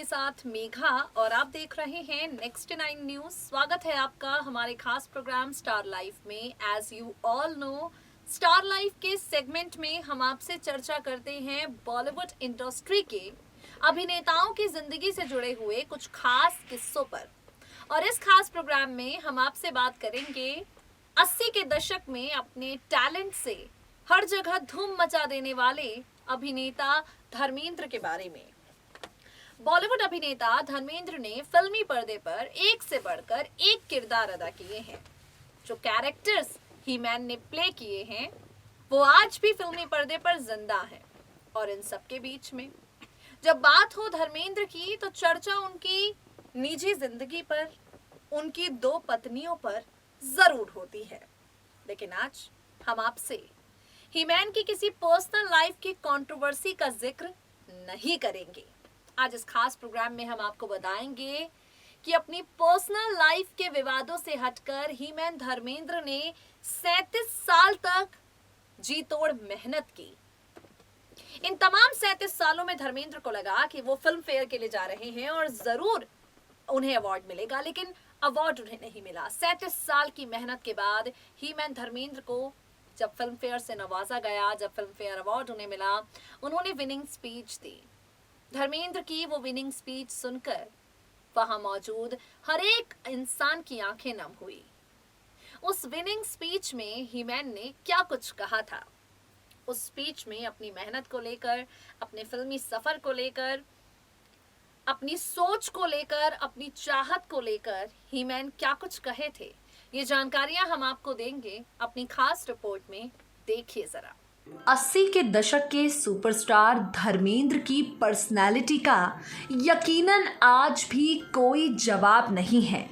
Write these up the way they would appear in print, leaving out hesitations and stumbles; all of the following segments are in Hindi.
आपके साथ मेघा और आप देख रहे हैं नेक्स्ट 9 न्यूज। स्वागत है आपका हमारे खास प्रोग्राम स्टार लाइफ में। As you all know, star life के सेगमेंट में हम आपसे चर्चा करते हैं बॉलीवुड इंडस्ट्री के अभिनेताओं की जिंदगी से जुड़े हुए कुछ खास किस्सों पर। और इस खास प्रोग्राम में हम आपसे बात करेंगे 80 के दशक में अपने टैलेंट से हर जगह धूम मचा देने वाले अभिनेता धर्मेंद्र के बारे में। बॉलीवुड अभिनेता धर्मेंद्र ने फिल्मी पर्दे पर एक से बढ़कर एक किरदार अदा किए हैं। जो कैरेक्टर्स ही मैन ने प्ले किए हैं वो आज भी फिल्मी पर्दे पर जिंदा है। और इन सब के बीच में जब बात हो धर्मेंद्र की तो चर्चा उनकी निजी जिंदगी पर, उनकी 2 पत्नियों पर जरूर होती है। लेकिन आज हम आपसे ही मैन की किसी पर्सनल लाइफ की कंट्रोवर्सी का जिक्र नहीं करेंगे। आज इस खास प्रोग्राम में हम आपको बताएंगे कि अपनी पर्सनल लाइफ के विवादों से हटकर ही मैन धर्मेंद्र ने 37 साल तक जी तोड़ मेहनत की। इन तमाम 37 सालों में धर्मेंद्र को लगा कि वो फिल्म फेयर के लिए जा रहे हैं और जरूर उन्हें अवार्ड मिलेगा, लेकिन अवार्ड उन्हें नहीं मिला। 37 साल की मेहनत के बाद ही मैन धर्मेंद्र को जब फिल्म फेयर से नवाजा गया, जब फिल्म फेयर अवार्ड उन्हें मिला, उन्होंने विनिंग स्पीच दी। धर्मेंद्र की वो विनिंग स्पीच सुनकर वहां मौजूद हर एक इंसान की आंखें नम हुई। उस विनिंग स्पीच में ही मैन ने क्या कुछ कहा था, उस स्पीच में अपनी मेहनत को लेकर, अपने फिल्मी सफर को लेकर, अपनी सोच को लेकर, अपनी चाहत को लेकर ही मैन क्या कुछ कहे थे, ये जानकारियां हम आपको देंगे अपनी खास रिपोर्ट में। देखिए जरा। 80 के दशक के सुपरस्टार धर्मेंद्र की पर्सनालिटी का यकीनन आज भी कोई जवाब नहीं है।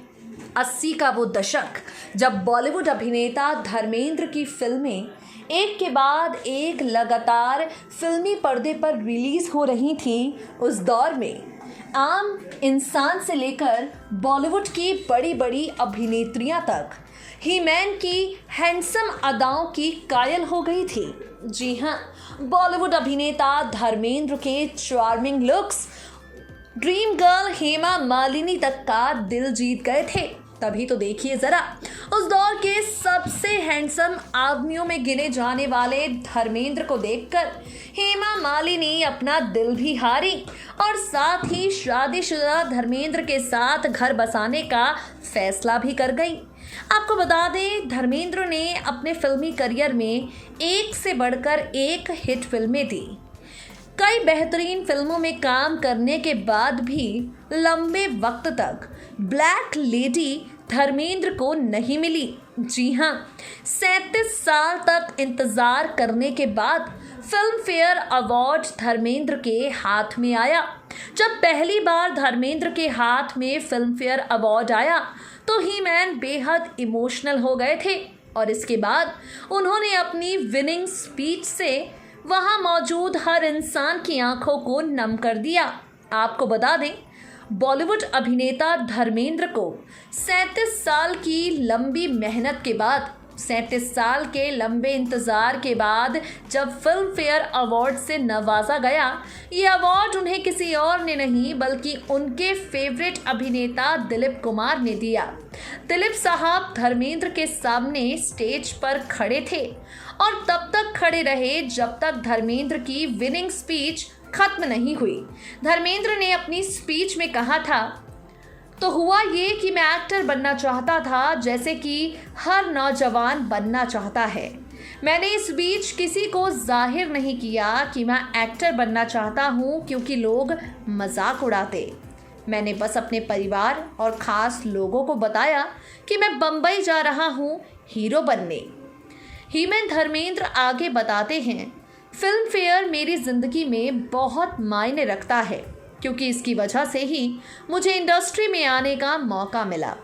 80 का वो दशक जब बॉलीवुड अभिनेता धर्मेंद्र की फिल्में एक के बाद एक लगातार फिल्मी पर्दे पर रिलीज हो रही थी, उस दौर में आम इंसान से लेकर बॉलीवुड की बड़ी बड़ी अभिनेत्रियां तक ही मैन की हैंडसम अदाओं की कायल हो गई थी। जी हाँ, बॉलीवुड अभिनेता धर्मेंद्र के charming looks dream girl Hema Malini तक का दिल जीत गए थे। तभी तो देखिए जरा, उस दौर के सबसे हैंडसम आदमियों में गिने जाने वाले धर्मेंद्र को देखकर हेमा मालिनी अपना दिल भी हारी और साथ ही शादीशुदा धर्मेंद्र के साथ घर बसाने का फैसला भी कर गई। आपको बता दें, धर्मेंद्र ने अपने फिल्मी करियर में एक से बढ़कर एक हिट फिल्में दी। कई बेहतरीन फिल्मों में काम करने के बाद भी लंबे वक्त तक ब्लैक लेडी धर्मेंद्र को नहीं मिली। जी हाँ, 37 साल तक इंतजार करने के बाद फिल्म फेयर अवार्ड धर्मेंद्र के हाथ में आया। जब पहली बार धर्मेंद्र के हाथ में फिल्म फेयर अवार्ड आया तो ही मैन बेहद इमोशनल हो गए थे और इसके बाद उन्होंने अपनी विनिंग स्पीच से वहां मौजूद हर इंसान की आंखों को नम कर दिया। आपको बता दें, बॉलीवुड अभिनेता धर्मेंद्र को 37 साल की लंबी मेहनत के बाद, 37 साल के लंबे इंतजार के बाद जब फिल्म फेयर अवार्ड से नवाजा गया, ये अवार्ड उन्हें किसी और ने नहीं बल्कि उनके फेवरेट अभिनेता दिलीप कुमार ने दिया। दिलीप साहब धर्मेंद्र के सामने स्टेज पर खड़े थे और तब तक खड़े रहे जब तक धर्मेंद्र की विनिंग स्पीच खत्म नहीं हुई। धर्मेंद्र ने अपनी स्पीच में कहा था, तो हुआ ये कि मैं एक्टर बनना चाहता था जैसे कि हर नौजवान बनना चाहता है। मैंने इस बीच किसी को जाहिर नहीं किया कि मैं एक्टर बनना चाहता हूँ क्योंकि लोग मजाक उड़ाते। मैंने बस अपने परिवार और ख़ास लोगों को बताया कि मैं बम्बई जा रहा हूँ हीरो बनने। ही मैन धर्मेंद्र आगे बताते हैं, फिल्म फेयर मेरी ज़िंदगी में बहुत मायने रखता है क्योंकि इसकी वजह से ही मुझे इंडस्ट्री में आने का मौका मिला।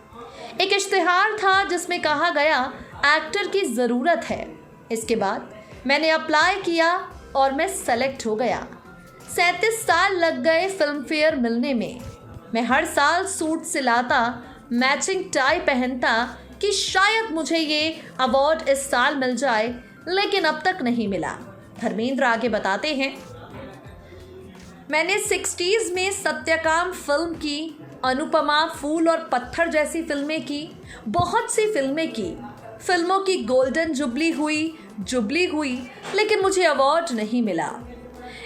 एक इश्तिहार था जिसमें कहा गया एक्टर की ज़रूरत है। इसके बाद मैंने अप्लाई किया और मैं सेलेक्ट हो गया। 37 साल लग गए फिल्म फेयर मिलने में। मैं हर साल सूट सिलाता, मैचिंग टाई पहनता कि शायद मुझे ये अवार्ड इस साल मिल जाए, लेकिन अब तक नहीं मिला। धर्मेंद्र आगे बताते हैं, मैंने 60s में सत्यकाम फिल्म की, अनुपमा, फूल और पत्थर जैसी फिल्में की, बहुत सी फिल्में की। फिल्मों की गोल्डन जुबली हुई, लेकिन मुझे अवार्ड नहीं मिला।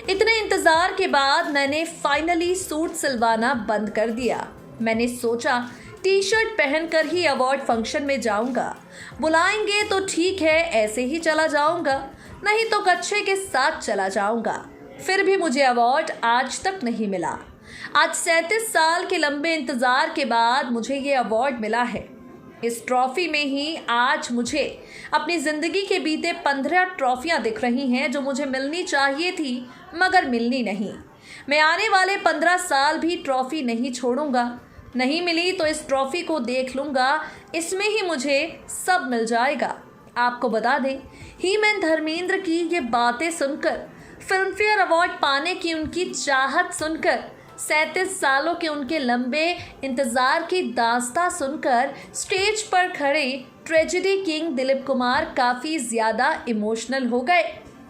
इतने इंतज़ार के बाद मैंने फाइनली सूट सिलवाना बंद कर दिया। मैंने सोचा टी शर्ट पहनकर ही अवार्ड फंक्शन में जाऊंगा। बुलाएंगे तो ठीक है, ऐसे ही चला जाऊंगा, नहीं तो कच्छे के साथ चला जाऊंगा। फिर भी मुझे अवार्ड आज तक नहीं मिला। आज 37 साल के लंबे इंतज़ार के बाद मुझे ये अवार्ड मिला है। इस ट्रॉफी में ही आज मुझे अपनी ज़िंदगी के बीते 15 ट्रॉफियाँ दिख रही हैं जो मुझे मिलनी चाहिए थी मगर मिलनी नहीं। मैं आने वाले 15 साल भी ट्रॉफी नहीं छोड़ूंगा। नहीं मिली तो इस ट्रॉफी को देख लूँगा, इसमें ही मुझे सब मिल जाएगा। आपको बता दें, हीमैन धर्मेंद्र की ये बातें सुनकर, फिल्म फेयर अवार्ड पाने की उनकी चाहत सुनकर, 37 सालों के उनके लंबे इंतज़ार की दास्तां सुनकर स्टेज पर खड़े ट्रेजेडी किंग दिलीप कुमार काफ़ी ज़्यादा इमोशनल हो गए।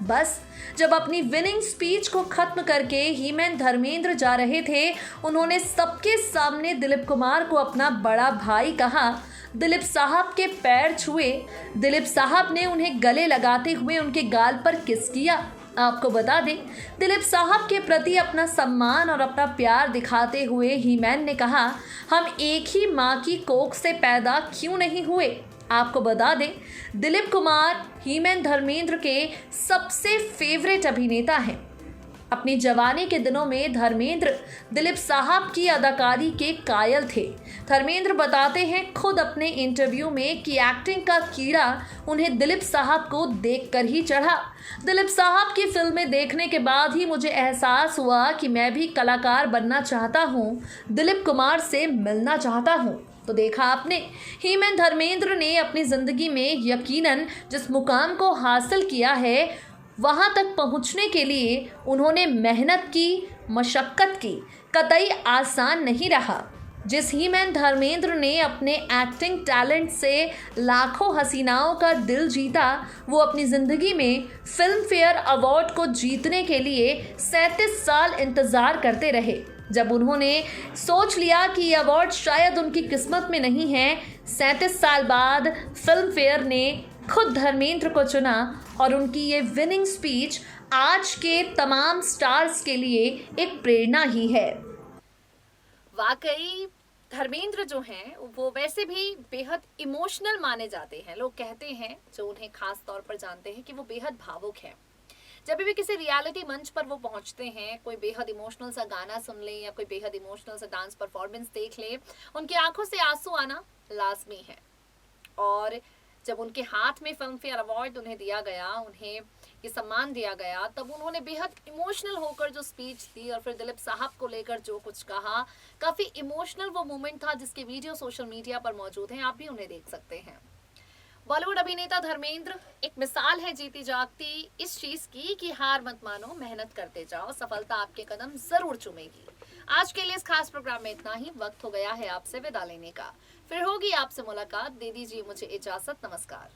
बस जब अपनी विनिंग स्पीच को खत्म करके हीमैन धर्मेंद्र जा रहे थे, उन्होंने सबके सामने दिलीप कुमार को अपना बड़ा भाई कहा। दिलीप साहब के पैर छुए। दिलीप साहब ने उन्हें गले लगाते हुए उनके गाल पर किस किया। आपको बता दें, दिलीप साहब के प्रति अपना सम्मान और अपना प्यार दिखाते हुए हीमैन ने कहा, हम एक ही माँ की कोख से पैदा क्यों नहीं हुए। आपको बता दें, दिलीप कुमार हीमैन धर्मेंद्र के सबसे फेवरेट अभिनेता हैं। अपनी जवानी के दिनों में धर्मेंद्र दिलीप साहब की अदाकारी के कायल थे। धर्मेंद्र बताते हैं खुद अपने इंटरव्यू में कि एक्टिंग का कीड़ा उन्हें दिलीप साहब को देखकर ही चढ़ा। दिलीप साहब की फिल्में देखने के बाद ही मुझे एहसास हुआ कि मैं भी कलाकार बनना चाहता हूँ, दिलीप कुमार से मिलना चाहता हूँ। तो देखा आपने, हीमैन धर्मेंद्र ने अपनी ज़िंदगी में यकीनन जिस मुकाम को हासिल किया है, वहाँ तक पहुँचने के लिए उन्होंने मेहनत की, मशक्क़त की। कतई आसान नहीं रहा। जिस हीमैन धर्मेंद्र ने अपने एक्टिंग टैलेंट से लाखों हसीनाओं का दिल जीता, वो अपनी ज़िंदगी में फिल्म फेयर अवार्ड को जीतने के लिए 37 साल इंतज़ार करते रहे। जब उन्होंने सोच लिया कि ये अवार्ड शायद उनकी किस्मत में नहीं है, 37 साल बाद फिल्म फेयर ने खुद धर्मेंद्र को चुना और उनकी ये विनिंग स्पीच आज के तमाम स्टार्स के लिए एक प्रेरणा ही है। वाकई धर्मेंद्र जो हैं वो वैसे भी बेहद इमोशनल माने जाते हैं। लोग कहते हैं, जो उन्हें खास तौर पर जानते हैं, कि वो बेहद भावुक हैं। जब भी किसी रियलिटी मंच पर वो पहुंचते हैं, कोई बेहद इमोशनल सा गाना सुन ले या कोई बेहद इमोशनल सा डांस परफॉर्मेंस देख ले, उनकी आंखों से आंसू आना लाजमी है। और जब उनके हाथ में फिल्म फेयर अवार्ड उन्हें दिया गया, उन्हें ये सम्मान दिया गया, तब उन्होंने बेहद इमोशनल होकर जो स्पीच दी और फिर दिलीप साहब को लेकर जो कुछ कहा, काफ़ी इमोशनल वो मोमेंट था, जिसके वीडियो सोशल मीडिया पर मौजूद हैं। आप भी उन्हें देख सकते हैं। बॉलीवुड अभिनेता धर्मेंद्र एक मिसाल है जीती जागती इस चीज की कि हार मत मानो, मेहनत करते जाओ, सफलता आपके कदम जरूर चूमेगी। आज के लिए इस खास प्रोग्राम में इतना ही। वक्त हो गया है आपसे विदा लेने का। फिर होगी आपसे मुलाकात। दे दीजिए मुझे इजाजत। नमस्कार।